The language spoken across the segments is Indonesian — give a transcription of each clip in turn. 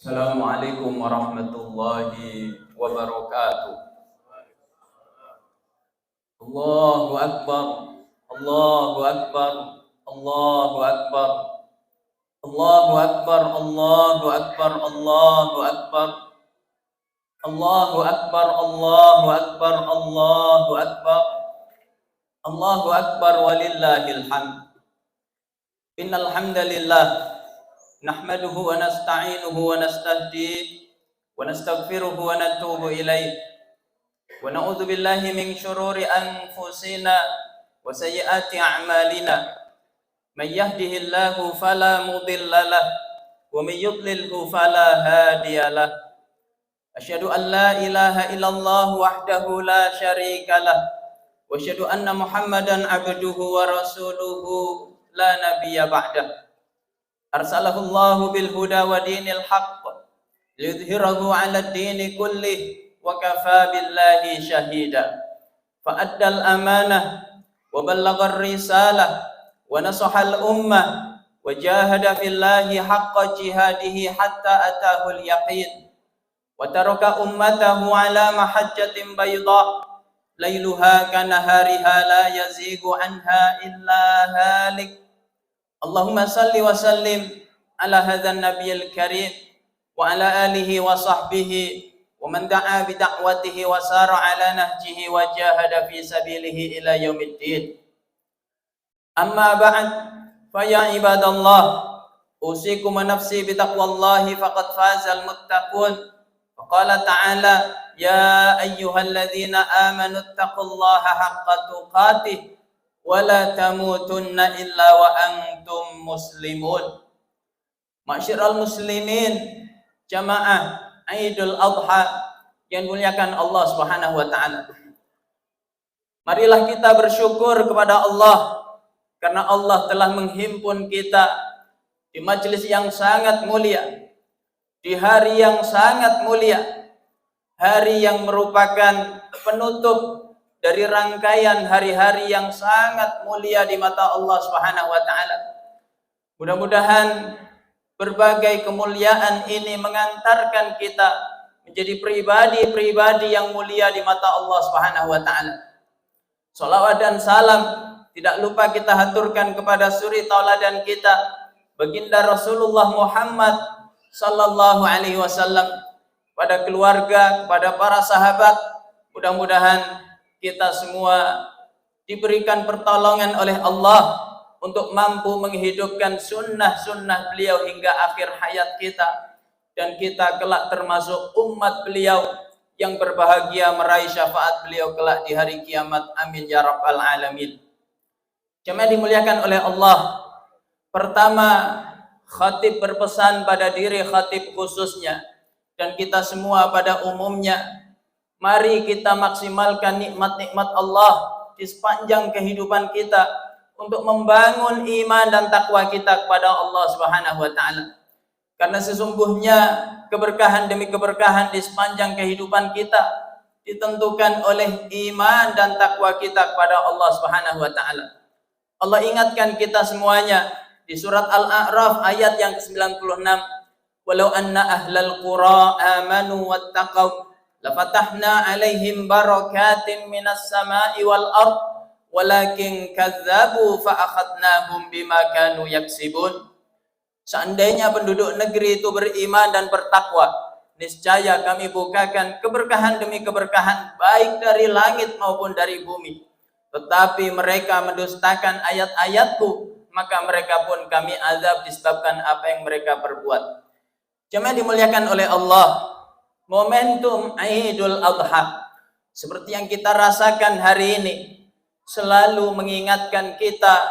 Assalamualaikum warahmatullahi wabarakatuh. Allahu Akbar, Allahu Akbar, Allahu Akbar, Allahu Akbar, Allahu Akbar, Allahu Akbar, Allahu Akbar, Allahu Akbar, Allahu Akbar, Allahu Akbar walillahil hamd. Innal hamdalillah nahmaduhu wa nasta'inuhu wa nastahdihi wa nastaghfiruhu wa natubu ilaih wa na'udzu billahi min syururi anfusina wa sayyiati a'malina may yahdihillahu fala mudhillalah wa may yudlilhu fala hadiyalah. Asyhadu an la ilaha illallah wahdahu la syarikalah wa asyhadu anna Muhammadan abduhu wa rasuluhu la nabiyya ba'dah. Arsalahullahu bil huda wa dinil haqq liyudhhirahu 'ala ad-dini kullih wa kafa billahi syahida. Fa addal amanah wa ballaghar risalah wa nasahal ummah wa jahada fillahi haqqa jihadihi hatta atahul yaqin wa taraka ummatahu 'ala mahajjatin bayda lailuha kanahariha la yazigu anha illa halik. Allahumma salli wa sallim ala hadzal nabiyil karim wa ala alihi wa sahbihi wa man da'a bi da'watihi wa sara ala nahjihi wa jahada fi sabilihi ila yaumiddin. Amma ba'd, fa ya ibadallah, usikum wa nafsi bi taqwallahi faqad fazal muttaqun. Wa qala ta'ala ya ayyuhalladzina amanu taqullaha haqqa tuqatih wala tamutunna illa wa antum muslimun. Ma'syiral muslimin, jamaah Idul Adha yang muliakan Allah Subhanahu wa taala. Marilah kita bersyukur kepada Allah karena Allah telah menghimpun kita di majelis yang sangat mulia, di hari yang sangat mulia, hari yang merupakan penutup dari rangkaian hari-hari yang sangat mulia di mata Allah Subhanahu wa taala. Mudah-mudahan berbagai kemuliaan ini mengantarkan kita menjadi pribadi-pribadi yang mulia di mata Allah Subhanahu wa taala. Salawat dan salam tidak lupa kita haturkan kepada suri tauladan kita, baginda Rasulullah Muhammad sallallahu alaihi wasallam, pada keluarga, kepada para sahabat. Mudah-mudahan kita semua diberikan pertolongan oleh Allah untuk mampu menghidupkan sunnah-sunnah beliau hingga akhir hayat kita, dan kita kelak termasuk umat beliau yang berbahagia meraih syafaat beliau kelak di hari kiamat. Amin ya rabbal alamin. Jemaah dimuliakan oleh Allah, pertama khatib berpesan pada diri khatib khususnya dan kita semua pada umumnya, mari kita maksimalkan nikmat-nikmat Allah di sepanjang kehidupan kita untuk membangun iman dan takwa kita kepada Allah Subhanahu wa taala. Karena sesungguhnya keberkahan demi keberkahan di sepanjang kehidupan kita ditentukan oleh iman dan takwa kita kepada Allah Subhanahu wa taala. Allah ingatkan kita semuanya di surat Al-A'raf ayat yang ke-96, walau anna ahlal qura amanu wattaqau lafatahna alaihim barakatin minas sama'i wal ard walakin kadzabu fa akhadnahum bima kanu yaksibun. Seandainya penduduk negeri itu beriman dan bertakwa, niscaya kami bukakan keberkahan demi keberkahan baik dari langit maupun dari bumi. Tetapi mereka mendustakan ayat-ayatku, maka mereka pun kami azab disebabkan apa yang mereka perbuat. Jemaah dimuliakan oleh Allah, momentum Idul Adha seperti yang kita rasakan hari ini selalu mengingatkan kita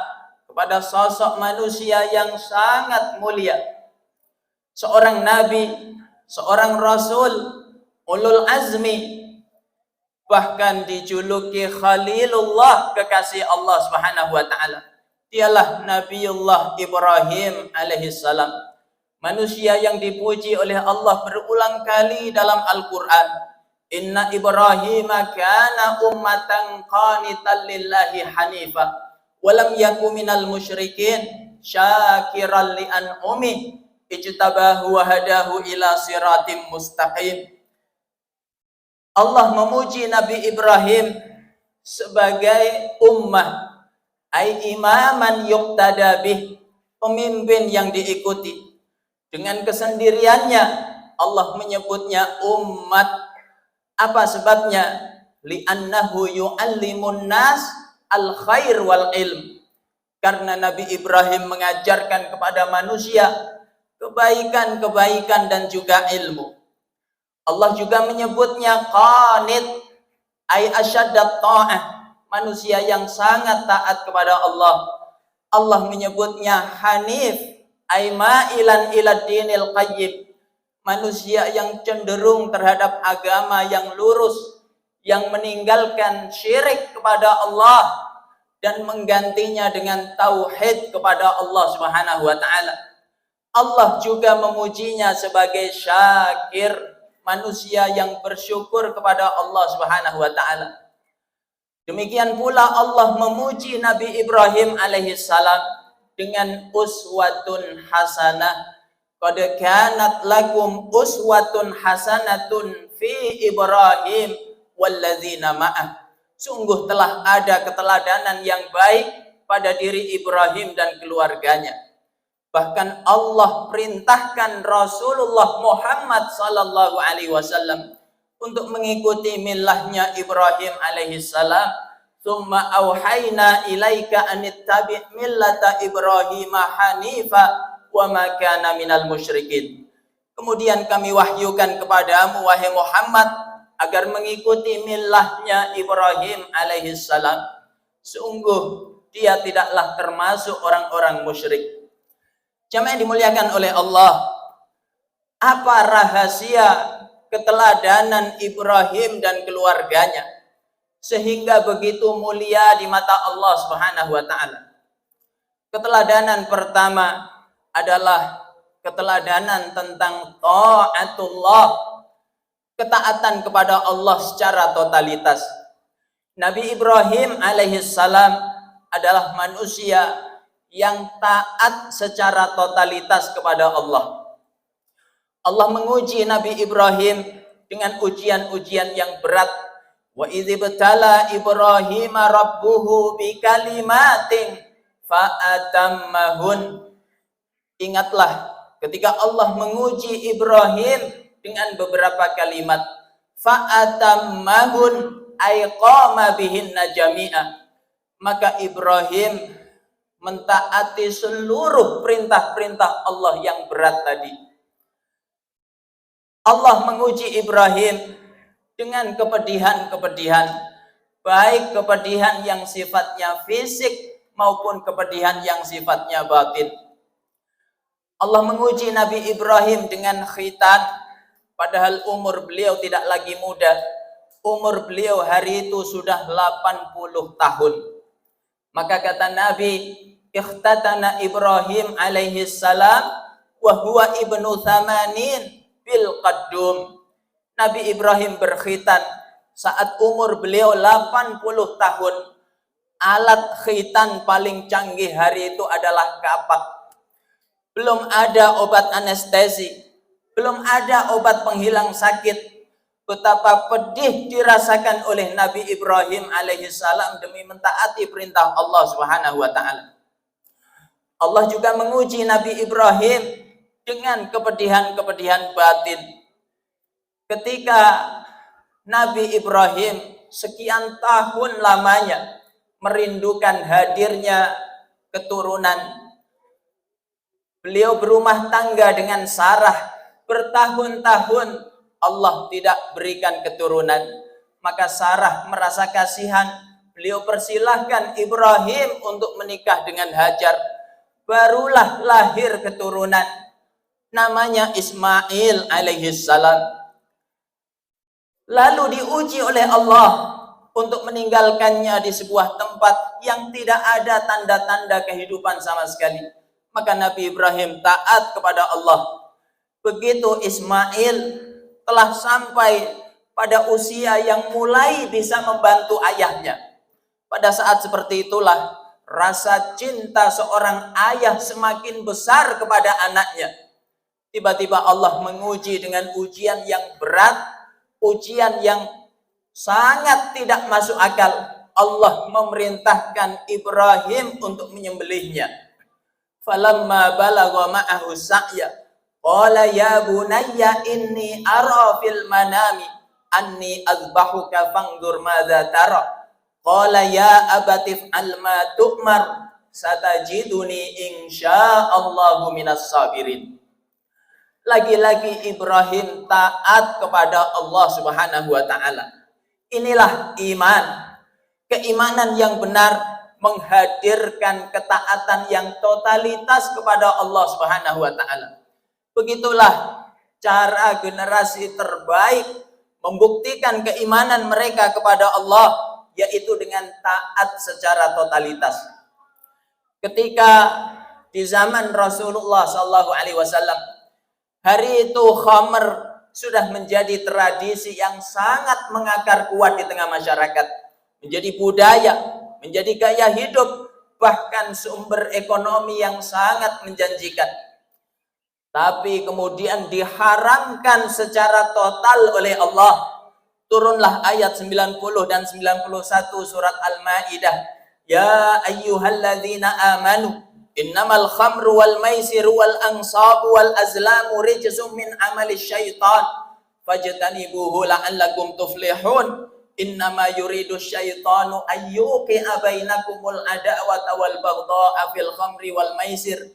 kepada sosok manusia yang sangat mulia, seorang nabi, seorang rasul, ulul azmi, bahkan dijuluki Khalilullah, kekasih Allah Subhanahu wa taala. Dialah Nabiullah Ibrahim alaihissalam, manusia yang dipuji oleh Allah berulang kali dalam Al-Quran. Inna Ibrahim kana ummatan qanitan lillahi hanifa walam yaku minal musyrikin syakiran li an'umi ijtabahu wa hadahu ila siratim mustaqim. Allah memuji Nabi Ibrahim sebagai ummah, ai imaman yuqtada bih, pemimpin yang diikuti. Dengan kesendiriannya Allah menyebutnya umat. Apa sebabnya? Li'annahu yu'allimun nas al khair wal ilm. Karena Nabi Ibrahim mengajarkan kepada manusia kebaikan-kebaikan dan juga ilmu. Allah juga menyebutnya qanit, ay asyaddat ta'ah, manusia yang sangat taat kepada Allah. Allah menyebutnya hanif, ay ma'ilan ila dinil qayyim, manusia yang cenderung terhadap agama yang lurus, yang meninggalkan syirik kepada Allah dan menggantinya dengan tauhid kepada Allah Subhanahu wa taala. Allah juga memujinya sebagai syakir, manusia yang bersyukur kepada Allah Subhanahu wa taala. Demikian pula Allah memuji Nabi Ibrahim alaihi salam dengan uswatun hasanah. Qad kanat lakum uswatun hasanatun fi Ibrahim walladzina ma'ah. Sungguh telah ada keteladanan yang baik pada diri Ibrahim dan keluarganya. Bahkan Allah perintahkan Rasulullah Muhammad sallallahu alaihi wasallam untuk mengikuti millahnya Ibrahim alaihi salam. Tsumma auhayna ilaika anittabi' millata Ibrahim hanifa wa ma kana minal musyrikin. Kemudian kami wahyukan kepadamu wahai Muhammad agar mengikuti millahnya Ibrahim alaihi salam. Sungguh dia tidaklah termasuk orang-orang musyrik. Jamaah yang dimuliakan oleh Allah, apa rahasia keteladanan Ibrahim dan keluarganya sehingga begitu mulia di mata Allah Subhanahu wa taala? Keteladanan pertama adalah keteladanan tentang taatullah, ketaatan kepada Allah secara totalitas. Nabi Ibrahim alaihissalam adalah manusia yang taat secara totalitas kepada Allah. Allah menguji Nabi Ibrahim dengan ujian-ujian yang berat. Wa idz ibtala Ibrahim rabbuhu bikalimatin fa'atammahun. Ingatlah ketika Allah menguji Ibrahim dengan beberapa kalimat. Fa'atammahun ay qama bihinna jami'ah. Maka Ibrahim mentaati seluruh perintah-perintah Allah yang berat tadi. Allah menguji Ibrahim dengan kepedihan-kepedihan, baik kepedihan yang sifatnya fisik maupun kepedihan yang sifatnya batin. Allah menguji Nabi Ibrahim dengan khitan, padahal umur beliau tidak lagi muda. Umur beliau hari itu sudah 80 tahun. Maka kata Nabi, ikhtatana Ibrahim alaihi salam wa huwa ibnu thamanin bil qaddum. Nabi Ibrahim berkhitan saat umur beliau 80 tahun. Alat khitan paling canggih hari itu adalah kapak. Belum ada obat anestesi, belum ada obat penghilang sakit. Betapa pedih dirasakan oleh Nabi Ibrahim alaihissalam demi mentaati perintah Allah Subhanahu wa taala. Allah juga menguji Nabi Ibrahim dengan kepedihan-kepedihan batin. Ketika Nabi Ibrahim sekian tahun lamanya merindukan hadirnya keturunan. Beliau berumah tangga dengan Sarah bertahun-tahun, Allah tidak berikan keturunan. Maka Sarah merasa kasihan. Beliau persilahkan Ibrahim untuk menikah dengan Hajar. Barulah lahir keturunan. Namanya Ismail alaihissalam. Lalu diuji oleh Allah untuk meninggalkannya di sebuah tempat yang tidak ada tanda-tanda kehidupan sama sekali. Maka Nabi Ibrahim taat kepada Allah. Begitu Ismail telah sampai pada usia yang mulai bisa membantu ayahnya. Pada saat seperti itulah rasa cinta seorang ayah semakin besar kepada anaknya. Tiba-tiba Allah menguji dengan ujian yang berat, ujian yang sangat tidak masuk akal. Allah memerintahkan Ibrahim untuk menyembelihnya. Falamma balagha ma'ahu sa'ya qala ya bunayya inni ara fil manami anni azbahuka fanzur madza tara qala ya abati fa'al ma tu'mar satajiduni insyaallahu minas sabirin. Lagi-lagi Ibrahim taat kepada Allah Subhanahu wa taala. Inilah iman. Keimanan yang benar menghadirkan ketaatan yang totalitas kepada Allah Subhanahu wa taala. Begitulah cara generasi terbaik membuktikan keimanan mereka kepada Allah, yaitu dengan taat secara totalitas. Ketika di zaman Rasulullah SAW, hari itu khamr sudah menjadi tradisi yang sangat mengakar kuat di tengah masyarakat, menjadi budaya, menjadi gaya hidup, bahkan sumber ekonomi yang sangat menjanjikan. Tapi kemudian diharamkan secara total oleh Allah. Turunlah ayat 90 dan 91 surat Al-Maidah. Ya ayyuhalladzina amanu innamal khamru wal maisiru wal ansabu wal azlamu rijsum min amali syaitan fajtanibuhu la'allakum tuflihun. Innama yuridu syaitanu ayyuqi'a bainakumul adawata wal baghdha'a fil khamri wal maisir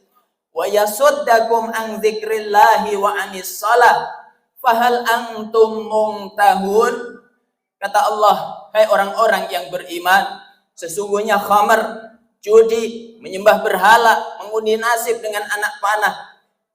wa yasuddakum an dzikrillahi wa anis shalah fahal antum muntahun. Kata Allah, hai orang-orang yang beriman, sesungguhnya khamr, judi, menyembah berhala, mengundi nasib dengan anak panah,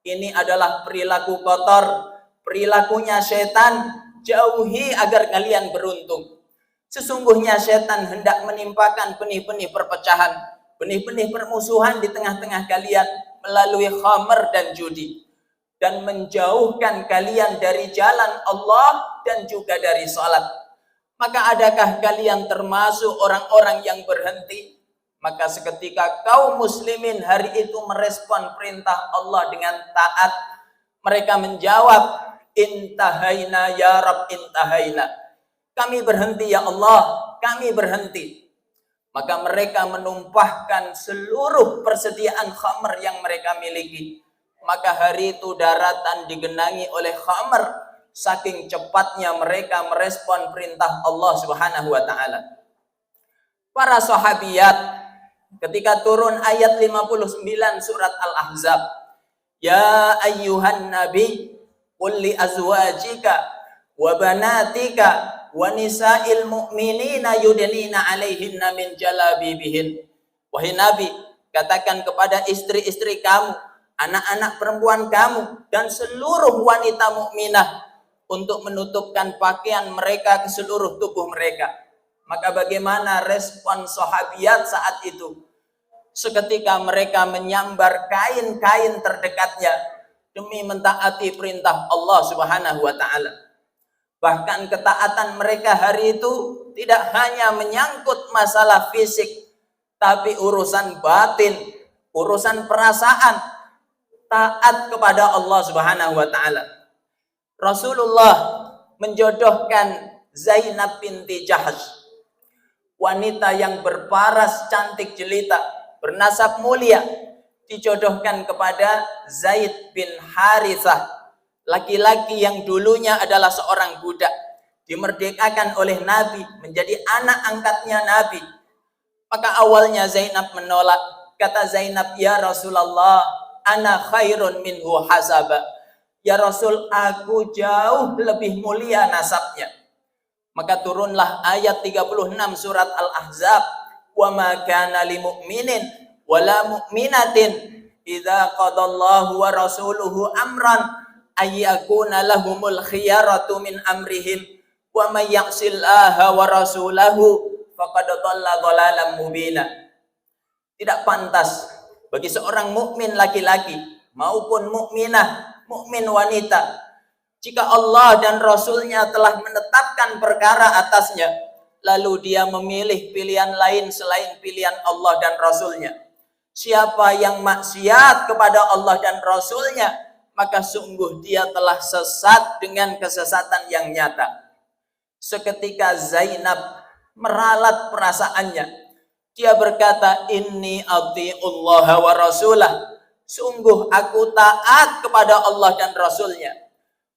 ini adalah perilaku kotor, perilakunya setan. Jauhi agar kalian beruntung. Sesungguhnya setan hendak menimpakan benih-benih perpecahan, benih-benih permusuhan di tengah-tengah kalian melalui khamr dan judi, dan menjauhkan kalian dari jalan Allah dan juga dari salat. Maka adakah kalian termasuk orang-orang yang berhenti? Maka seketika kaum muslimin hari itu merespon perintah Allah dengan taat. Mereka menjawab, intahaina ya Rab, intahaina. Kami berhenti ya Allah, kami berhenti. Maka mereka menumpahkan seluruh persediaan khamr yang mereka miliki. Maka hari itu daratan digenangi oleh khamr. Saking cepatnya mereka merespon perintah Allah Subhanahu wa taala. Para sahabiyat, ketika turun ayat 59 surat Al-Ahzab, ya ayyuhan nabi qul li azwajika wa banatika wa nisa'il mu'minina yudnina 'alaihinna min jalabibihin. Wahai Nabi, katakan kepada istri-istri kamu, anak-anak perempuan kamu, dan seluruh wanita mukminah untuk menutupkan pakaian mereka ke seluruh tubuh mereka. Maka bagaimana respon sahabiat saat itu? Seketika mereka menyambar kain-kain terdekatnya demi mentaati perintah Allah Subhanahu wa taala. Bahkan ketaatan mereka hari itu tidak hanya menyangkut masalah fisik, tapi urusan batin, urusan perasaan, taat kepada Allah Subhanahu wa taala. Rasulullah menjodohkan Zainab binti Jahsh, wanita yang berparas cantik jelita, bernasab mulia, dijodohkan kepada Zaid bin Harithah, laki-laki yang dulunya adalah seorang budak, dimerdekakan oleh Nabi menjadi anak angkatnya Nabi. Maka awalnya Zainab menolak. Kata Zainab, ya Rasulullah, ana khairun minhu hasaba. Ya Rasul, aku jauh lebih mulia nasabnya. Maka turunlah ayat 36 surat Al-Ahzab, wa ma kana lil mu'minin wala mu'minatin idza qadallahu wa rasuluhu amran ayyakuna lahumul khiyaratu min amrihim wa may ya'sillaha wa rasulahu faqad dhalla dhalalan mubina. Tidak pantas bagi seorang mukmin laki-laki maupun mukminah, mukmin wanita, jika Allah dan Rasulnya telah menetapkan perkara atasnya, lalu dia memilih pilihan lain selain pilihan Allah dan Rasulnya. Siapa yang maksiat kepada Allah dan Rasulnya, maka sungguh dia telah sesat dengan kesesatan yang nyata. Seketika Zainab meralat perasaannya. Dia berkata, inni ati'ullah wa rasulah. Sungguh aku taat kepada Allah dan Rasulnya.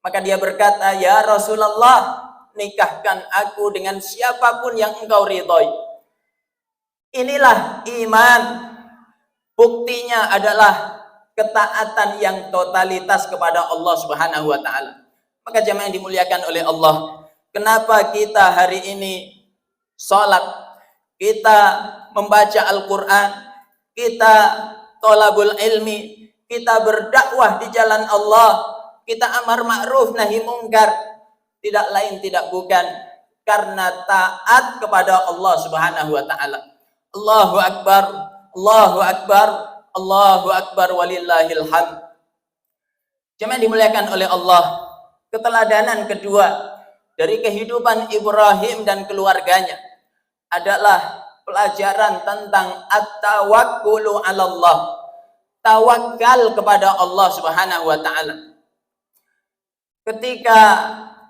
Maka dia berkata, ya Rasulullah, nikahkan aku dengan siapapun yang engkau ridhoi. Inilah iman. Buktinya adalah ketaatan yang totalitas kepada Allah Subhanahu wa taala. Maka jamaah yang dimuliakan oleh Allah, kenapa kita hari ini salat, kita membaca Al-Qur'an, kita thalabul ilmi, kita berdakwah di jalan Allah, kita amar ma'ruf nahi mungkar, tidak lain tidak bukan karena taat kepada Allah Subhanahu wa taala. Allahu akbar, Allahu akbar, Allahu akbar walillahil hamd. Jemaah dimuliakan oleh Allah, keteladanan kedua dari kehidupan Ibrahim dan keluarganya adalah pelajaran tentang at-tawakkulu 'ala Allah. Tawakal kepada Allah Subhanahu wa taala. Ketika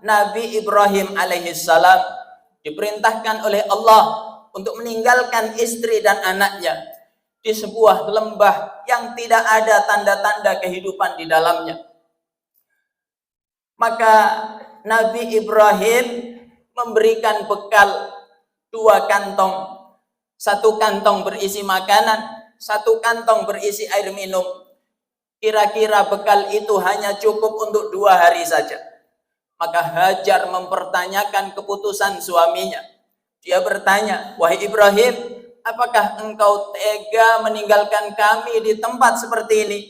Nabi Ibrahim alaihissalam diperintahkan oleh Allah untuk meninggalkan istri dan anaknya di sebuah lembah yang tidak ada tanda-tanda kehidupan di dalamnya, maka Nabi Ibrahim memberikan bekal 2 kantong. 1 kantong berisi makanan, 1 kantong berisi air minum. Kira-kira bekal itu hanya cukup untuk 2 hari saja. Maka Hajar mempertanyakan keputusan suaminya. Dia bertanya, wahai Ibrahim, apakah engkau tega meninggalkan kami di tempat seperti ini?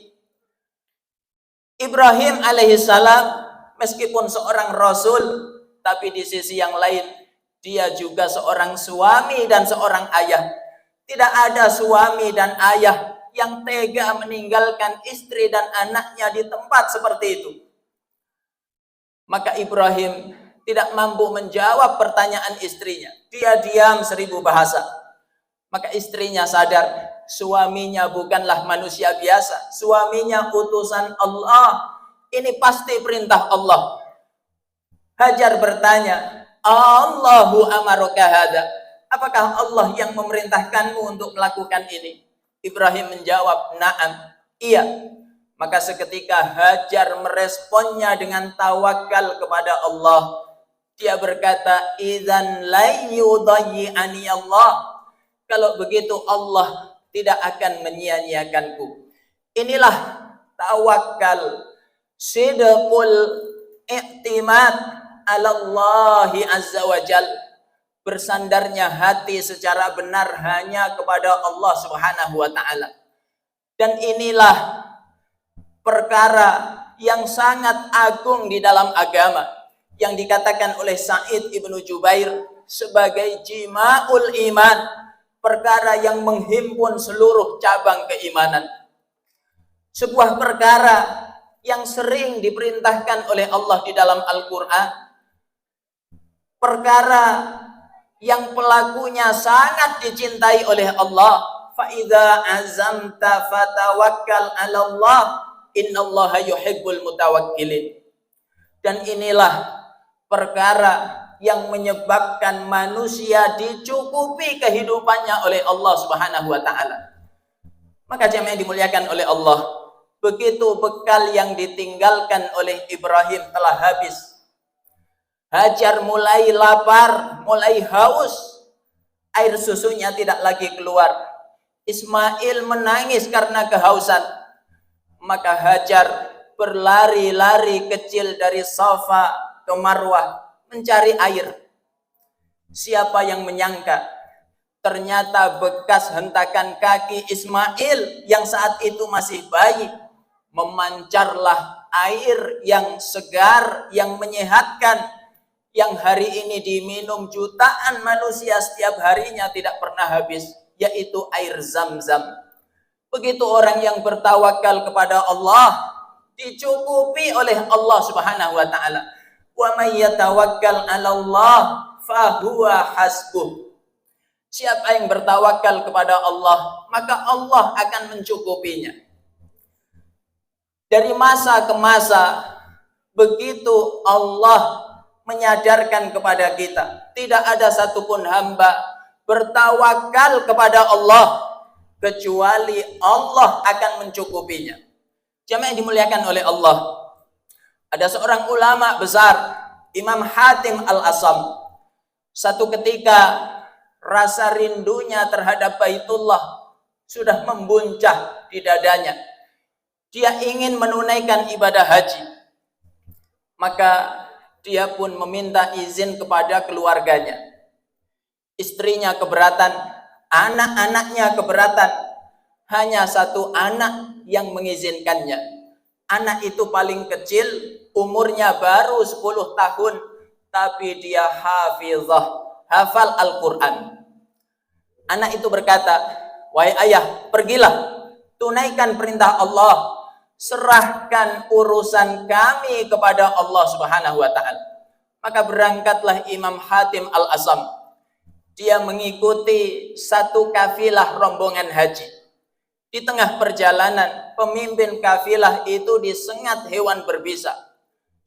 Ibrahim alaihissalam meskipun seorang rasul, tapi di sisi yang lain dia juga seorang suami dan seorang ayah. Tidak ada suami dan ayah yang tega meninggalkan istri dan anaknya di tempat seperti itu. Maka Ibrahim tidak mampu menjawab pertanyaan istrinya. Dia diam 1000 bahasa. Maka istrinya sadar, suaminya bukanlah manusia biasa. Suaminya utusan Allah. Ini pasti perintah Allah. Hajar bertanya, Allahu amaroka hada. Apakah Allah yang memerintahkanmu untuk melakukan ini? Ibrahim menjawab, na'am, iya. Maka seketika Hajar meresponnya dengan tawakal kepada Allah. Dia berkata, idzan la yudayyi'ani Allah. Kalau begitu Allah tidak akan menyia-nyiakanku. Inilah tawakal, sidqul i'timad 'ala Allah azza wa jal. Bersandarnya hati secara benar hanya kepada Allah Subhanahu wa taala. Dan inilah perkara yang sangat agung di dalam agama yang dikatakan oleh Sa'id ibnu Jubair sebagai jima'ul iman, perkara yang menghimpun seluruh cabang keimanan. Sebuah perkara yang sering diperintahkan oleh Allah di dalam Al-Quran, perkara yang pelakunya sangat dicintai oleh Allah. Fa'idha azamta fatawakkal 'ala Allah, innallaha yuhibbul mutawakkilin. Dan inilah perkara yang menyebabkan manusia dicukupi kehidupannya oleh Allah Subhanahu wa taala. Maka jemaah yang dimuliakan oleh Allah, begitu bekal yang ditinggalkan oleh Ibrahim telah habis, Hajar mulai lapar, mulai haus, air susunya tidak lagi keluar. Ismail menangis karena kehausan. Maka Hajar berlari-lari kecil dari Safa ke Marwah mencari air. Siapa yang menyangka ternyata bekas hentakan kaki Ismail yang saat itu masih bayi, memancarlah air yang segar, yang menyehatkan, yang hari ini diminum jutaan manusia setiap harinya tidak pernah habis, yaitu air Zam-Zam. Begitu orang yang bertawakal kepada Allah dicukupi oleh Allah Subhanahu wa taala. Wa may yatawakkal 'ala Allah fa huwa hasbuh. Siapa yang bertawakal kepada Allah, maka Allah akan mencukupinya. Dari masa ke masa, begitu Allah menyadarkan kepada kita, tidak ada satupun hamba bertawakal kepada Allah kecuali Allah akan mencukupinya. Jamaah yang dimuliakan oleh Allah, ada seorang ulama besar, Imam Hatim Al-Asam. Satu ketika rasa rindunya terhadap Baitullah sudah membuncah di dadanya. Dia ingin menunaikan ibadah haji. Maka dia pun meminta izin kepada keluarganya. Istrinya keberatan, anak-anaknya keberatan. Hanya satu anak yang mengizinkannya. Anak itu paling kecil, umurnya baru 10 tahun, tapi dia hafizah, hafal Al-Quran. Anak itu berkata, "Wahai ayah, pergilah, tunaikan perintah Allah, serahkan urusan kami kepada Allah Subhanahu wa ta'ala." Maka berangkatlah Imam Hatim Al-Asam. Dia mengikuti satu kafilah rombongan haji. Di tengah perjalanan, pemimpin kafilah itu disengat hewan berbisa.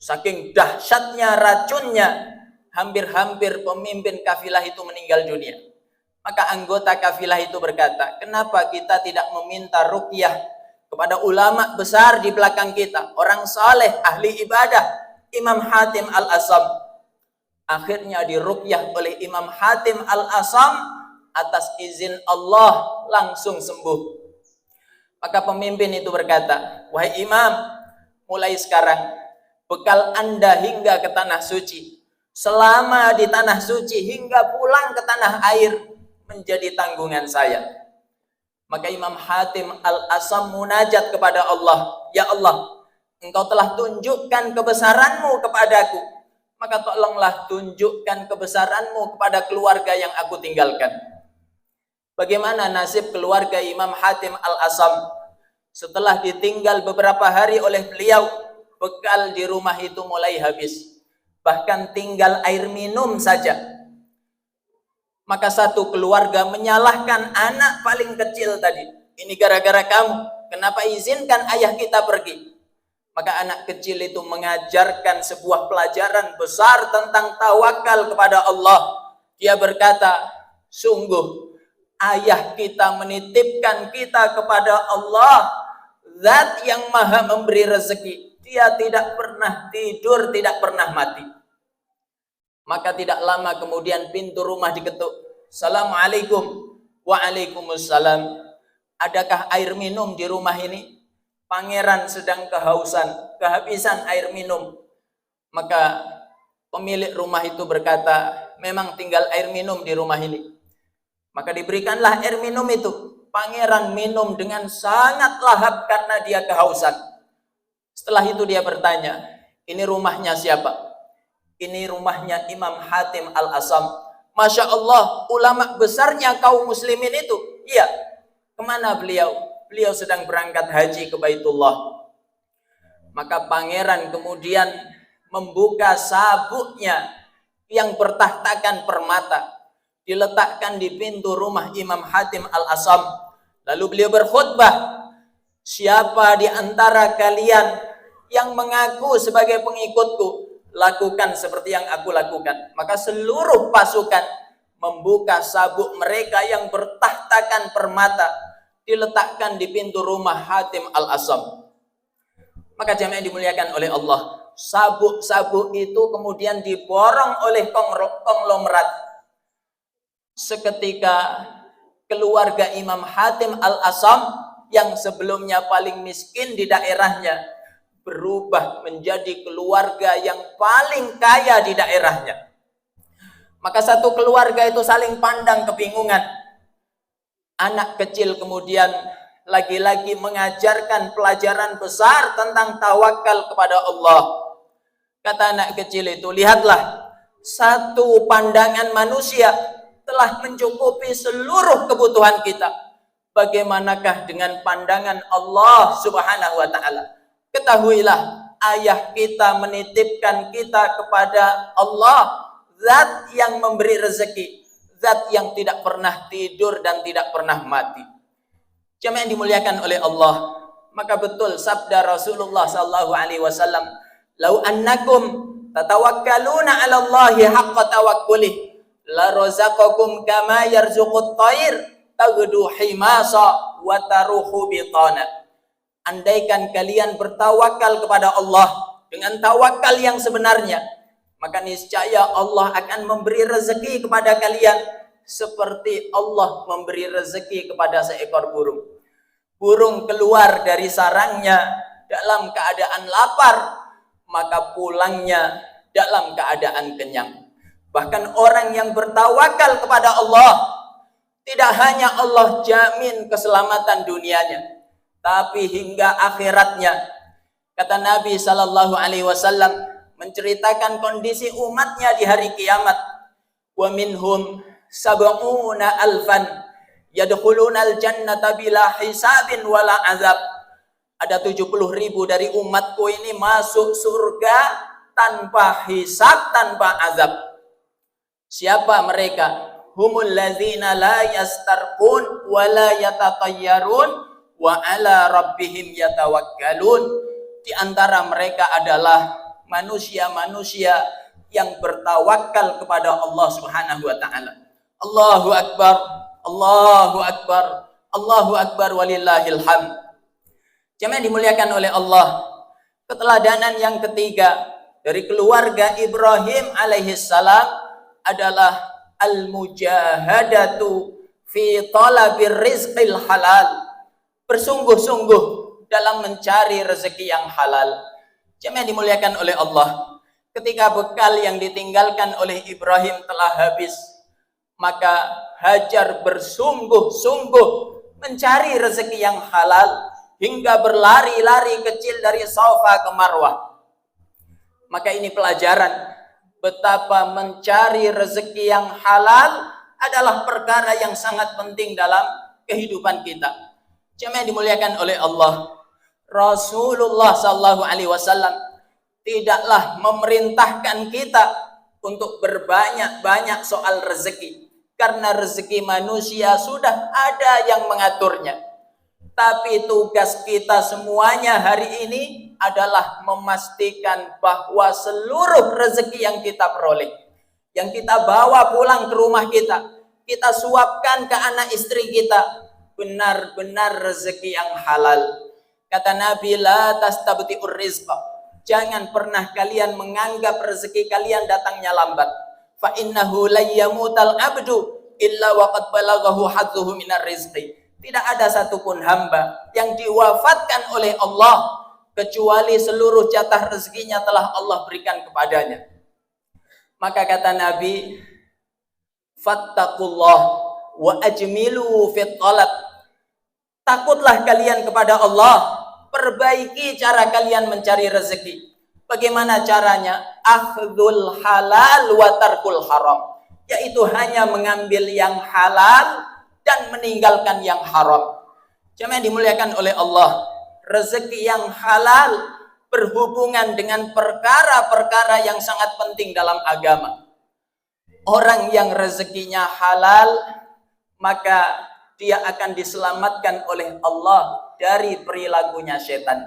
Saking dahsyatnya racunnya, hampir-hampir pemimpin kafilah itu meninggal dunia. Maka anggota kafilah itu berkata, "Kenapa kita tidak meminta ruqyah kepada ulama besar di belakang kita, orang saleh, ahli ibadah, Imam Hatim Al-Asam?" Akhirnya diruqyah oleh Imam Hatim Al-Asam, atas izin Allah langsung sembuh. Maka pemimpin itu berkata, "Wahai imam, mulai sekarang bekal Anda hingga ke tanah suci, selama di tanah suci hingga pulang ke tanah air menjadi tanggungan saya." Maka Imam Hatim Al-Asam munajat kepada Allah, "Ya Allah, Engkau telah tunjukkan kebesaranmu kepadaku, maka tolonglah tunjukkan kebesaranmu kepada keluarga yang aku tinggalkan." Bagaimana nasib keluarga Imam Hatim Al-Asam? Setelah ditinggal beberapa hari oleh beliau, bekal di rumah itu mulai habis. Bahkan tinggal air minum saja. Maka satu keluarga menyalahkan anak paling kecil tadi. "Ini gara-gara kamu, kenapa izinkan ayah kita pergi?" Maka anak kecil itu mengajarkan sebuah pelajaran besar tentang tawakal kepada Allah. Dia berkata, "Sungguh ayah kita menitipkan kita kepada Allah, Zat yang maha memberi rezeki. Dia tidak pernah tidur, tidak pernah mati." Maka tidak lama kemudian pintu rumah diketuk. "Assalamualaikum." "Waalaikumsalam. Adakah air minum di rumah ini?" Pangeran sedang kehausan, kehabisan air minum. Maka pemilik rumah itu berkata, "Memang tinggal air minum di rumah ini." Maka diberikanlah air minum itu. Pangeran minum dengan sangat lahap karena dia kehausan. Setelah itu dia bertanya, "Ini rumahnya siapa?" "Ini rumahnya Imam Hatim Al-Asam." "Masya Allah, ulama besarnya kaum muslimin itu." "Iya." "Kemana beliau?" "Beliau sedang berangkat haji ke Baitullah." Maka pangeran kemudian membuka sabuknya yang bertahtakan permata, diletakkan di pintu rumah Imam Hatim Al-Asam. Lalu beliau berkhutbah, "Siapa di antara kalian yang mengaku sebagai pengikutku, lakukan seperti yang aku lakukan." Maka seluruh pasukan membuka sabuk mereka yang bertahtakan permata, diletakkan di pintu rumah Hatim Al-Asam. Maka jamaah yang dimuliakan oleh Allah, sabuk-sabuk itu kemudian diborong oleh konglomerat. Seketika keluarga Imam Hatim Al-Asam yang sebelumnya paling miskin di daerahnya berubah menjadi keluarga yang paling kaya di daerahnya. Maka satu keluarga itu saling pandang kebingungan. Anak kecil kemudian lagi-lagi mengajarkan pelajaran besar tentang tawakal kepada Allah. Kata anak kecil itu, "Lihatlah, satu pandangan manusia telah mencukupi seluruh kebutuhan kita. Bagaimanakah dengan pandangan Allah Subhanahu wa ta'ala? Ketahuilah, ayah kita menitipkan kita kepada Allah, Zat yang memberi rezeki, Zat yang tidak pernah tidur dan tidak pernah mati." Jemaah yang dimuliakan oleh Allah, Maka betul sabda Rasulullah sallallahu alaihi wasallam, "Lau annakum tatawakkaluna 'ala Allahi haqqa tawakkulih, la razaqakum kama yarzuqut thair taghdu himasa wa taruhu bitana." Andaikan kalian bertawakal kepada Allah dengan tawakal yang sebenarnya, maka niscaya Allah akan memberi rezeki kepada kalian seperti Allah memberi rezeki kepada seekor burung. Burung keluar dari sarangnya dalam keadaan lapar, maka pulangnya dalam keadaan kenyang. Bahkan orang yang bertawakal kepada Allah, tidak hanya Allah jamin keselamatan dunianya, tapi hingga akhiratnya. Kata Nabi sallallahu alaihi wasallam menceritakan kondisi umatnya di hari kiamat. Wa minhum sab'una alfan yadkhuluna al-jannata bila hisabin wala azab. Ada 70.000 dari umatku ini masuk surga tanpa hisab, tanpa azab. Siapa mereka? Humul ladzina la yastarqun wa la yatatayyarun wa ala rabbihim yatawakkalun. Di antara mereka adalah manusia-manusia yang bertawakal kepada Allah Subhanahu wa taala. Allahu akbar, Allahu akbar, Allahu akbar walillahil hamd. Jemaah dimuliakan oleh Allah. Keteladanan yang ketiga dari keluarga Ibrahim alaihissalam adalah al-mujahadatu fi talabir rizqil halal. Bersungguh-sungguh dalam mencari rezeki yang halal. Jemaah dimuliakan oleh Allah. Ketika bekal yang ditinggalkan oleh Ibrahim telah habis, maka Hajar bersungguh-sungguh mencari rezeki yang halal hingga berlari-lari kecil dari Safa ke Marwah. Maka ini pelajaran betapa mencari rezeki yang halal adalah perkara yang sangat penting dalam kehidupan kita. Jemaah dimuliakan oleh Allah. Rasulullah sallallahu alaihi wasallam tidaklah memerintahkan kita untuk berbanyak-banyak soal rezeki, karena rezeki manusia sudah ada yang mengaturnya. Tapi tugas kita semuanya hari ini adalah memastikan bahwa seluruh rezeki yang kita peroleh, yang kita bawa pulang ke rumah kita suapkan ke anak istri kita, benar-benar rezeki yang halal. Kata Nabi, la tastabti'ur rizqa. Jangan pernah kalian menganggap rezeki kalian datangnya lambat. Fa innahu la yamutal abdu illa waqad balaghahu hadzuhu minar rizqi. Tidak ada satupun hamba yang diwafatkan oleh Allah kecuali seluruh jatah rezekinya telah Allah berikan kepadanya. Maka kata Nabi, fattaqullah wa ajmilu fit talab. Takutlah kalian kepada Allah, perbaiki cara kalian mencari rezeki. Bagaimana caranya? Akhdul halal wa tarkul haram, yaitu hanya mengambil yang halal dan meninggalkan yang haram. Jemaah dimuliakan oleh Allah, rezeki yang halal berhubungan dengan perkara-perkara yang sangat penting dalam agama. Orang yang rezekinya halal, maka dia akan diselamatkan oleh Allah dari perilakunya setan.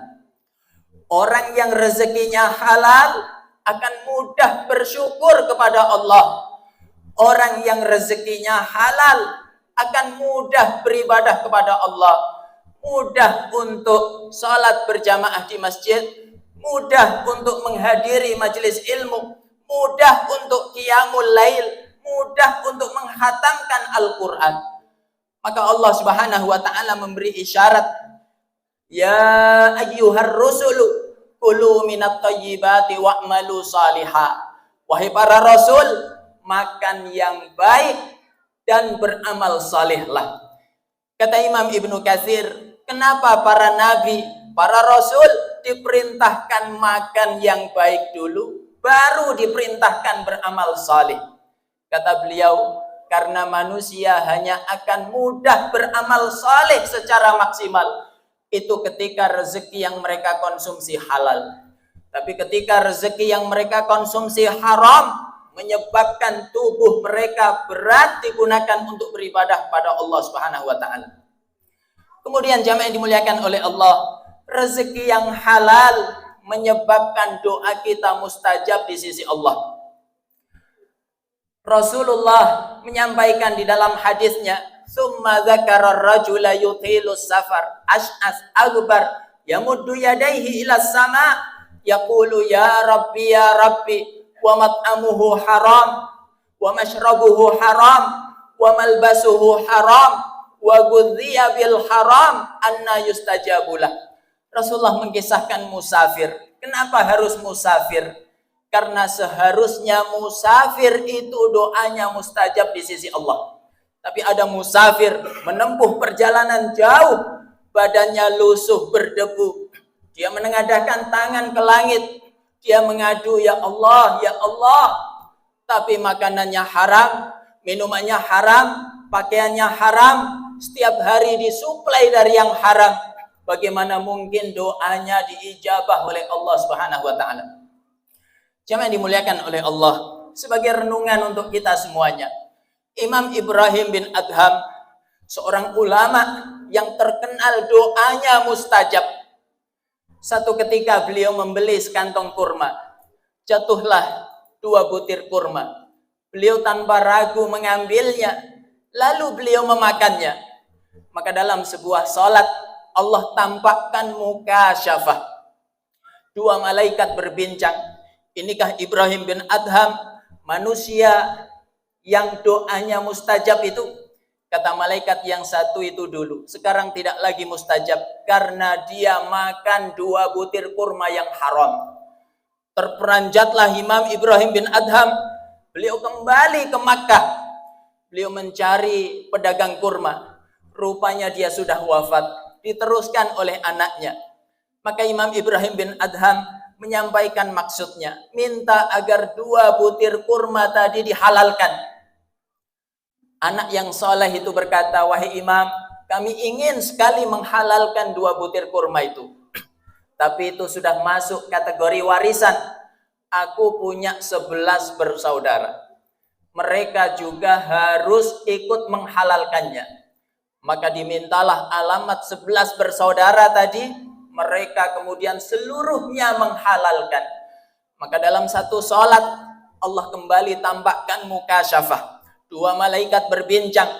Orang yang rezekinya halal akan mudah bersyukur kepada Allah. Orang yang rezekinya halal akan mudah beribadah kepada Allah, mudah untuk sholat berjamaah di masjid, mudah untuk menghadiri majelis ilmu, mudah untuk qiyamul lail, mudah untuk menghatamkan Al-Quran. Maka Allah Subhanahu wa ta'ala memberi isyarat, ya ayyuhar rusulu kulu minat tayyibati wa'malu salihah. Wahai para rasul, makan yang baik dan beramal salehlah. Kata Imam Ibnu Katsir, kenapa para nabi, para rasul diperintahkan makan yang baik dulu, baru diperintahkan beramal saleh? Kata beliau, karena manusia hanya akan mudah beramal saleh secara maksimal itu ketika rezeki yang mereka konsumsi halal. Tapi ketika rezeki yang mereka konsumsi haram menyebabkan tubuh mereka berat digunakan untuk beribadah pada Allah Subhanahu wa taala. Kemudian jamaah yang dimuliakan oleh Allah, rezeki yang halal menyebabkan doa kita mustajab di sisi Allah. Rasulullah menyampaikan di dalam hadisnya, "Tsumma dzakara ar-rajula yutilu safar ash'as aghbar yamuddu yadayhi ila sama yaqulu ya rabbi wa mat'amuhu haram wa mashrabuhu haram wa malbasuhu haram wa ghudhiya bil haram anna yustajabulah." Rasulullah mengisahkan musafir. Kenapa harus musafir? Karena seharusnya musafir itu doanya mustajab di sisi Allah. Tapi ada musafir menempuh perjalanan jauh, badannya lusuh berdebu. Dia menengadahkan tangan ke langit. Dia mengadu, ya Allah, ya Allah. Tapi makanannya haram, minumannya haram, pakaiannya haram. Setiap hari disuplai dari yang haram. Bagaimana mungkin doanya diijabah oleh Allah Subhanahu wa taala? Jemaah yang dimuliakan oleh Allah, sebagai renungan untuk kita semuanya. Imam Ibrahim bin Adham, seorang ulama yang terkenal doanya mustajab. Satu ketika beliau membeli sekantong kurma. Jatuhlah 2 butir kurma. Beliau tanpa ragu mengambilnya, lalu beliau memakannya. Maka dalam sebuah salat Allah tampakkan mukasyafah. 2 malaikat berbincang. Inikah Ibrahim bin Adham, manusia yang doanya mustajab itu? Kata malaikat yang satu itu dulu, sekarang tidak lagi mustajab karena dia makan 2 butir kurma yang haram. Terperanjatlah Imam Ibrahim bin Adham. Beliau kembali ke Makkah. Beliau mencari pedagang kurma. Rupanya dia sudah wafat, diteruskan oleh anaknya. Maka Imam Ibrahim bin Adham menyampaikan maksudnya, minta agar 2 butir kurma tadi dihalalkan. Anak yang soleh itu berkata, wahai imam, kami ingin sekali menghalalkan 2 butir kurma itu. Tapi itu sudah masuk kategori warisan. Aku punya 11 bersaudara. Mereka juga harus ikut menghalalkannya. Maka dimintalah alamat 11 bersaudara tadi. Mereka kemudian seluruhnya menghalalkan. Maka dalam satu sholat Allah kembali tampakkan mukasyafah. 2 malaikat berbincang.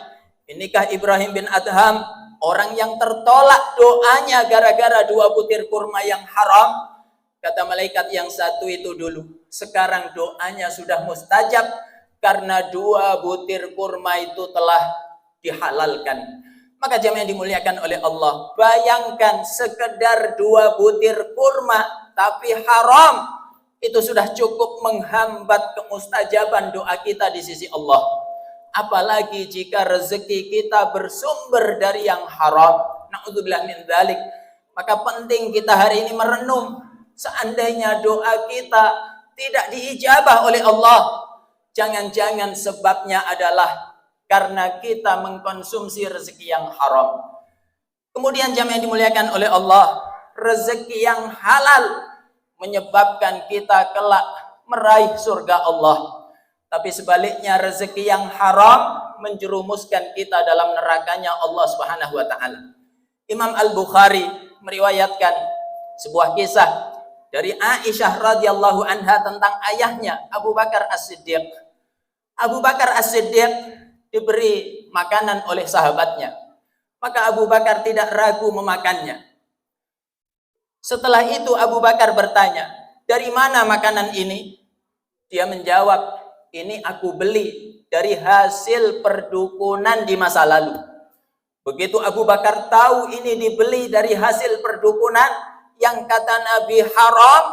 Inikah Ibrahim bin Adham, orang yang tertolak doanya gara-gara 2 butir kurma yang haram? Kata malaikat yang satu itu dulu, sekarang doanya sudah mustajab karena 2 butir kurma itu telah dihalalkan. Maka jemaah yang dimuliakan oleh Allah, bayangkan sekedar 2 butir kurma tapi haram, itu sudah cukup menghambat kemustajaban doa kita di sisi Allah. Apalagi jika rezeki kita bersumber dari yang haram. Na'udzubillah min dzalik. Maka penting kita hari ini merenung, seandainya doa kita tidak diijabah oleh Allah, jangan-jangan sebabnya adalah karena kita mengkonsumsi rezeki yang haram. Kemudian jemaah yang dimuliakan oleh Allah, rezeki yang halal menyebabkan kita kelak meraih surga Allah. Tapi sebaliknya rezeki yang haram menjerumuskan kita dalam nerakanya Allah Subhanahu wa taala. Imam Al-Bukhari meriwayatkan sebuah kisah dari Aisyah radhiyallahu anha tentang ayahnya Abu Bakar As-Siddiq. Abu Bakar As-Siddiq diberi makanan oleh sahabatnya. Maka Abu Bakar tidak ragu memakannya. Setelah itu Abu Bakar bertanya, dari mana makanan ini? Dia menjawab, ini aku beli dari hasil perdukunan di masa lalu. Begitu Abu Bakar tahu ini dibeli dari hasil perdukunan yang kata Nabi haram,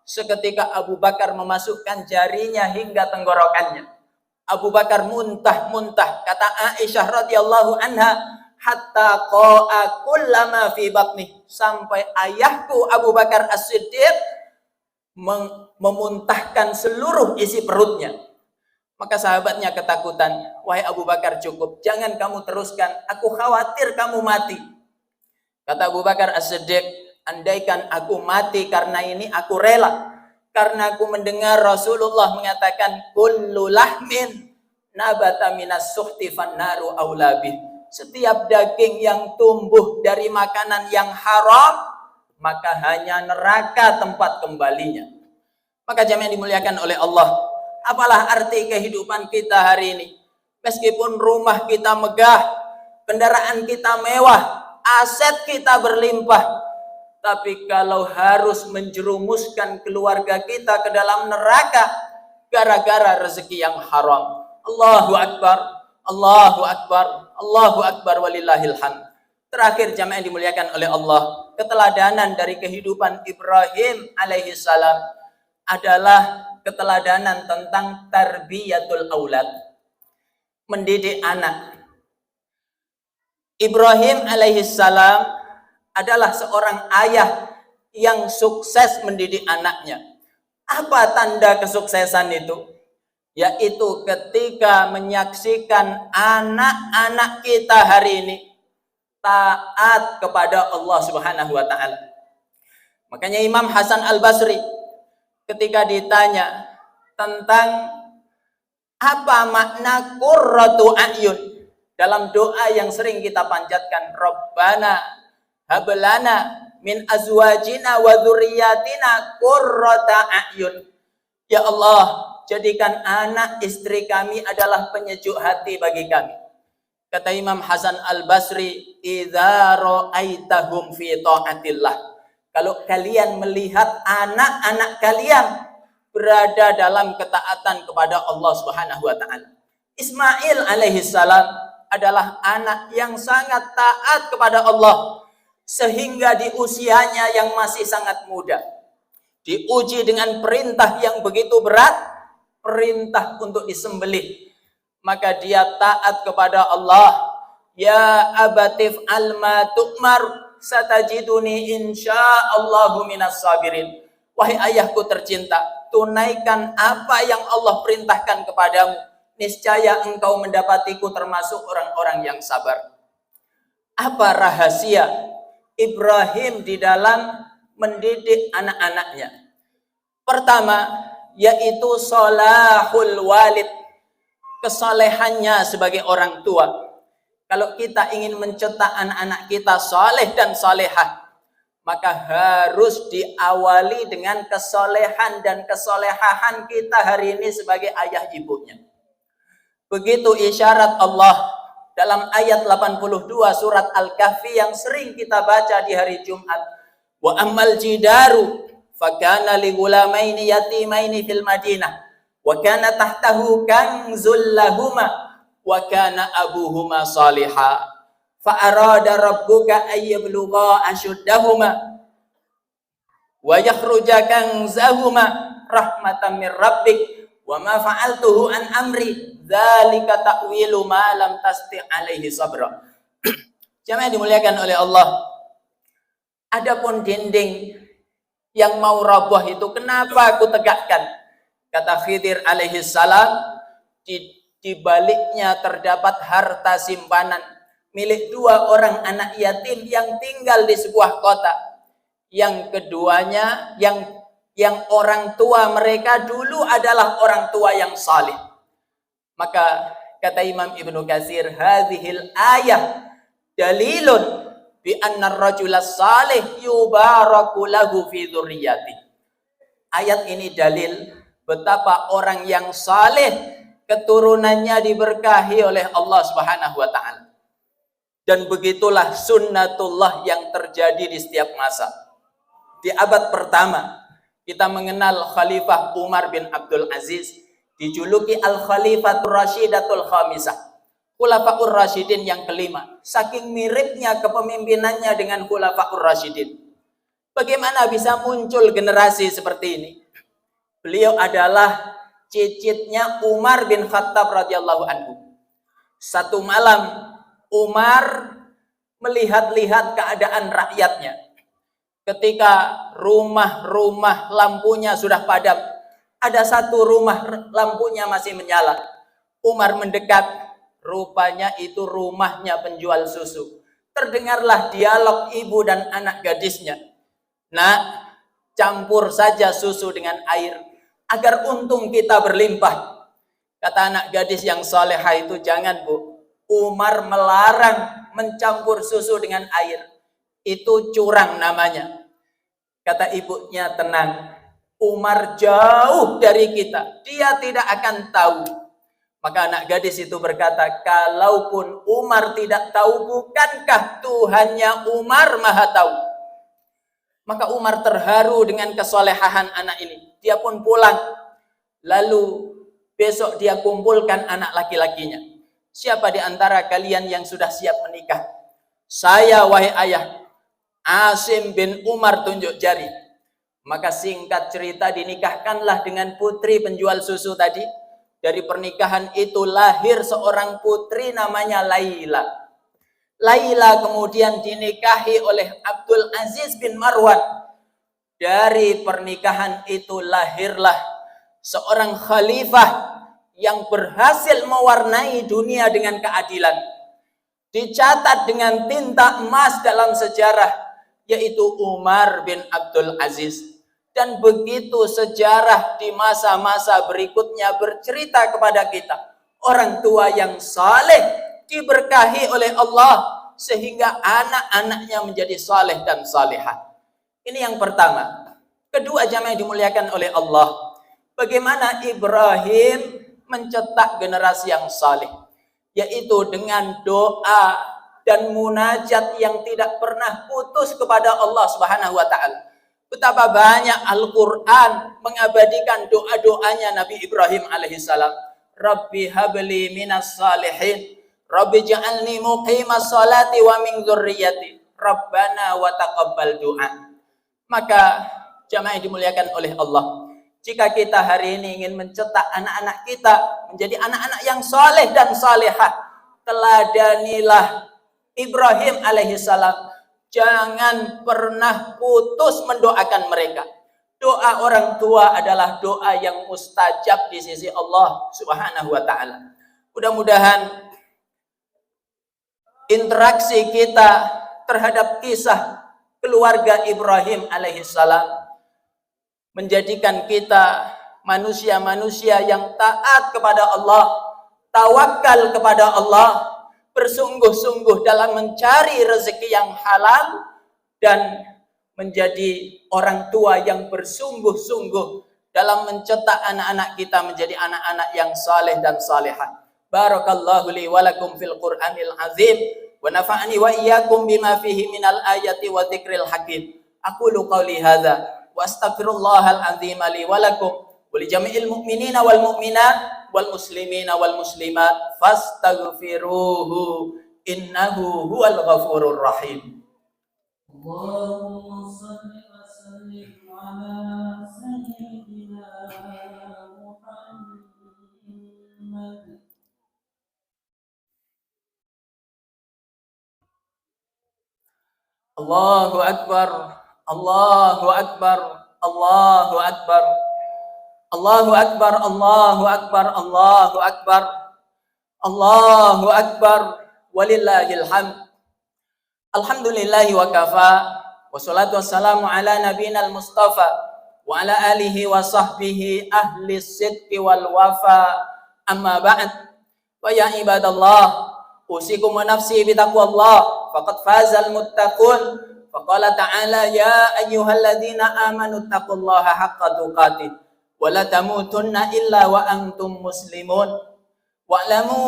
seketika Abu Bakar memasukkan jarinya hingga tenggorokannya. Abu Bakar muntah-muntah, kata Aisyah radhiyallahu anha, hatta qa'a kullama fi batnih, sampai ayahku Abu Bakar As-Siddiq memuntahkan seluruh isi perutnya. Maka sahabatnya ketakutan, wahai Abu Bakar cukup, jangan kamu teruskan, aku khawatir kamu mati. Kata Abu Bakar As-Siddiq, andaikan aku mati karena ini aku rela. Karena aku mendengar Rasulullah mengatakan kullu lahmin nabata minas suhti fannaru aula bih. Setiap daging yang tumbuh dari makanan yang haram, maka hanya neraka tempat kembalinya. Maka jamaah yang dimuliakan oleh Allah, apalah arti kehidupan kita hari ini? Meskipun rumah kita megah, kendaraan kita mewah, aset kita berlimpah, tapi kalau harus menjerumuskan keluarga kita ke dalam neraka gara-gara rezeki yang haram. Allahu Akbar, Allahu Akbar, Allahu Akbar walillahil hamd. Terakhir jamaah yang dimuliakan oleh Allah, keteladanan dari kehidupan Ibrahim alaihissalam adalah keteladanan tentang tarbiyatul aulad, mendidik anak. Ibrahim alaihissalam adalah seorang ayah yang sukses mendidik anaknya. Apa tanda kesuksesan itu? Yaitu ketika menyaksikan anak-anak kita hari ini taat kepada Allah Subhanahu wa taala. Makanya Imam Hasan Al-Basri ketika ditanya tentang apa makna qurratu a'yun dalam doa yang sering kita panjatkan, Rabbana hablana min azwajina wa dzurriyyatina qurrata a'yun. Ya Allah, jadikan anak istri kami adalah penyejuk hati bagi kami. Kata Imam Hasan Al-Basri, idza ra'aitahum fi ta'atillah. Kalau kalian melihat anak-anak kalian berada dalam ketaatan kepada Allah Subhanahu wa taala. Ismail alaihissalam adalah anak yang sangat taat kepada Allah sehingga di usianya yang masih sangat muda diuji dengan perintah yang begitu berat, perintah untuk disembelih, maka dia taat kepada Allah. Ya abatif alma tu'mar satajiduni insyaallahu minas sabirin. Wahai ayahku tercinta, tunaikan apa yang Allah perintahkan kepadamu, niscaya engkau mendapatiku termasuk orang-orang yang sabar. Apa rahasia Ibrahim di dalam mendidik anak-anaknya? Pertama, yaitu solahul walid, kesalehannya sebagai orang tua. Kalau kita ingin mencetak anak-anak kita soleh dan solehah, maka harus diawali dengan kesolehan dan kesolehahan kita hari ini sebagai ayah ibunya. Begitu isyarat Allah dalam ayat 82 surat Al-Kahfi yang sering kita baca di hari Jumat. Wa ammal jidaru fakana li gulamaini yatimaini fil Madinah wa kana tahtahu kanzul lahuma wa kana abuhuma salihah fa arada rabbuka ay yablugha ashuddahuma wa yakhruja kanzahuma rahmatan min rabbik wa ma fa'altuhu an amri dzalika ta'wilu ma lam tasti' alaihi sabra. Jamaah dimuliakan oleh Allah, adapun dinding yang mau roboh itu kenapa aku tegakkan? Kata Khidir alaihi salam, di baliknya terdapat harta simpanan milik dua orang anak yatim yang tinggal di sebuah kota. Yang keduanya, yang orang tua mereka dulu adalah orang tua yang salih. Maka kata Imam Ibnu Katsir, hadhil ayah dalilun bi anna ar-rajula salih yubaraku lahu fi dzurriyyati. Ayat ini dalil betapa orang yang saleh keturunannya diberkahi oleh Allah Subhanahu wa taala. Dan begitulah sunnatullah yang terjadi di setiap masa. Di abad pertama kita mengenal Khalifah Umar bin Abdul Aziz, dijuluki Al-Khalifatur Rasyidatul Khamisah, Khulafaur Rasyidin yang kelima. Saking miripnya kepemimpinannya dengan Khulafaur Rasyidin. Bagaimana bisa muncul generasi seperti ini? Beliau adalah cicitnya Umar bin Khattab radhiyallahu anhu. Satu malam Umar melihat-lihat keadaan rakyatnya. Ketika rumah-rumah lampunya sudah padam, ada satu rumah lampunya masih menyala. Umar mendekat, rupanya itu rumahnya penjual susu. Terdengarlah dialog ibu dan anak gadisnya. Nak, campur saja susu dengan air agar untung kita berlimpah. Kata anak gadis yang salehah itu, jangan bu, Umar melarang mencampur susu dengan air. Itu curang namanya. Kata ibunya, tenang, Umar jauh dari kita, dia tidak akan tahu. Maka anak gadis itu berkata, kalaupun Umar tidak tahu, bukankah Tuhannya Umar maha tahu? Maka Umar terharu dengan kesolehan anak ini. Dia pun pulang. Lalu besok dia kumpulkan anak laki-lakinya. Siapa di antara kalian yang sudah siap menikah? Saya, wahai ayah. Asim bin Umar tunjuk jari. Maka singkat cerita dinikahkanlah dengan putri penjual susu tadi. Dari pernikahan itu lahir seorang putri namanya Laila. Laila kemudian dinikahi oleh Abdul Aziz bin Marwan. Dari pernikahan itu lahirlah seorang khalifah yang berhasil mewarnai dunia dengan keadilan. Dicatat dengan tinta emas dalam sejarah, yaitu Umar bin Abdul Aziz. Dan begitu sejarah di masa-masa berikutnya bercerita kepada kita. Orang tua yang saleh diberkahi oleh Allah sehingga anak-anaknya menjadi saleh dan salihah. Ini yang pertama. Kedua, jamaah yang dimuliakan oleh Allah. Bagaimana Ibrahim mencetak generasi yang saleh? Yaitu dengan doa dan munajat yang tidak pernah putus kepada Allah Subhanahu wa taala. Betapa banyak Al-Quran mengabadikan doa-doanya Nabi Ibrahim alaihissalam. Rabbi habli minas salihin. Rabbi ja'alni muqimas salati wa min dzurriyyati. Rabbana wa taqabbal du'a. Maka jamaah yang dimuliakan oleh Allah, jika kita hari ini ingin mencetak anak-anak kita menjadi anak-anak yang saleh dan salihah, teladanilah Ibrahim alaihissalam. Jangan pernah putus mendoakan mereka. Doa orang tua adalah doa yang mustajab di sisi Allah Subhanahu wa taala. Mudah-mudahan interaksi kita terhadap kisah keluarga Ibrahim alaihissalam menjadikan kita manusia-manusia yang taat kepada Allah, tawakal kepada Allah, bersungguh-sungguh dalam mencari rezeki yang halal, dan menjadi orang tua yang bersungguh-sungguh dalam mencetak anak-anak kita menjadi anak-anak yang saleh dan salihah. Barakallahu li wa lakum fil Qur'anil azim wa nafa'ani wa iyyakum bima fihi minal ayati wa dzikril hakim. Aqulu qawli hadza wa astaghfirullahal azim li wa lakum wa li jami'il mu'minina wal mu'minat wal muslimina wal muslimat fastaghfiruhu innahu huwal ghafurur rahim. Allahumma shalli wa sallim ala sayyidina Muhammad. Allahu akbar, Allahu akbar, Allahu akbar. Allahu akbar, Allahu akbar, Allahu akbar. Allahu akbar, walillahil hamd. Alhamdulillahi wa kafa, wassalatu wassalamu ala nabiyina al-mustafa wa ala alihi wa sahbihi ahli sidqi wal wafa. Amma ba'd. Wa ya ibadallah, usikum wa nafsi bitaqwallah, faqad fazal muttaqun. Faqala ta'ala ya ayyuhalladzina amanu taqullaha haqqa tuqatih wala tamutunna illa wa antum muslimun. Wa'lamu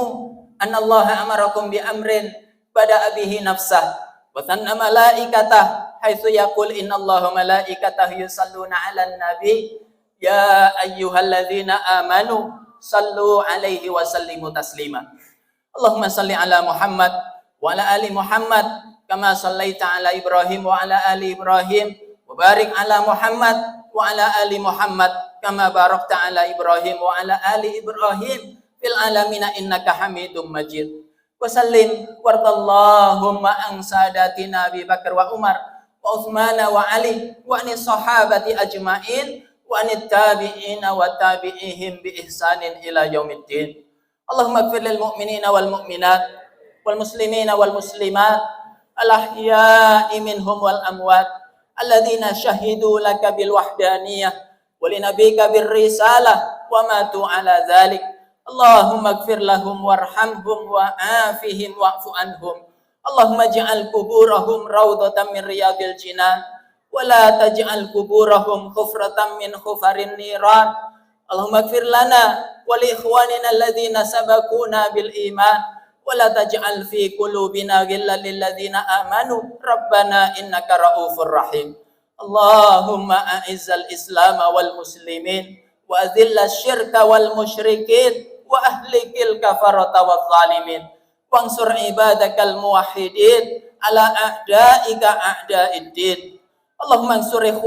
anna Allah amarakum bi amrin bada'a bihi nafsah wa thanna malaikatah haitsu yaqul innallaha malaikatahu yusalluna 'alan nabi ya ayyuhalladzina amanu sallu 'alaihi wa sallimu taslima. Allahumma salli ala Muhammad wa ala ali Muhammad kama sallaita ala Ibrahim wa ala ali Ibrahim wa barik ala Muhammad wa ala ali Muhammad kama barakta ala Ibrahim wa ala ali Ibrahim fil alamina innaka Hamidum Majid. Wa sallim wardallahumma an sadatina Abi Bakar wa Umar wa Utsman wa Ali wa anis sahabati ajmain wa anit tabi'ina wa tabi'ihim bi ihsanin ila yaumiddin. Allahumma ighfir lil mu'minina wal mu'minat wal muslimina wal muslimat al ahya'i minhum wal amwat alladzina syahidu laka bil wahdaniyah wa li nabiyyika bir risalah wa matu ala dzalik. Allahumma ighfir lahum warhamhum wa afihim wa'fu anhum. Allahumma ij'al quburahum rawdatan min riyadil jinan ولا تجعل قبورهم حفرة من حفر النيران اللهم اغفر لنا ولإخواننا الذين سبقونا بالإيمان ولا تجعل في قلوبنا غلا للذين آمنوا ربنا إنك رؤوف رحيم اللهم أعز الإسلام والمسلمين وأذل الشرك والمشركين وأهلك الكفرة والظالمين وانصر عبادك الموحدين على أعدائك أعداء الدين اللهم انصر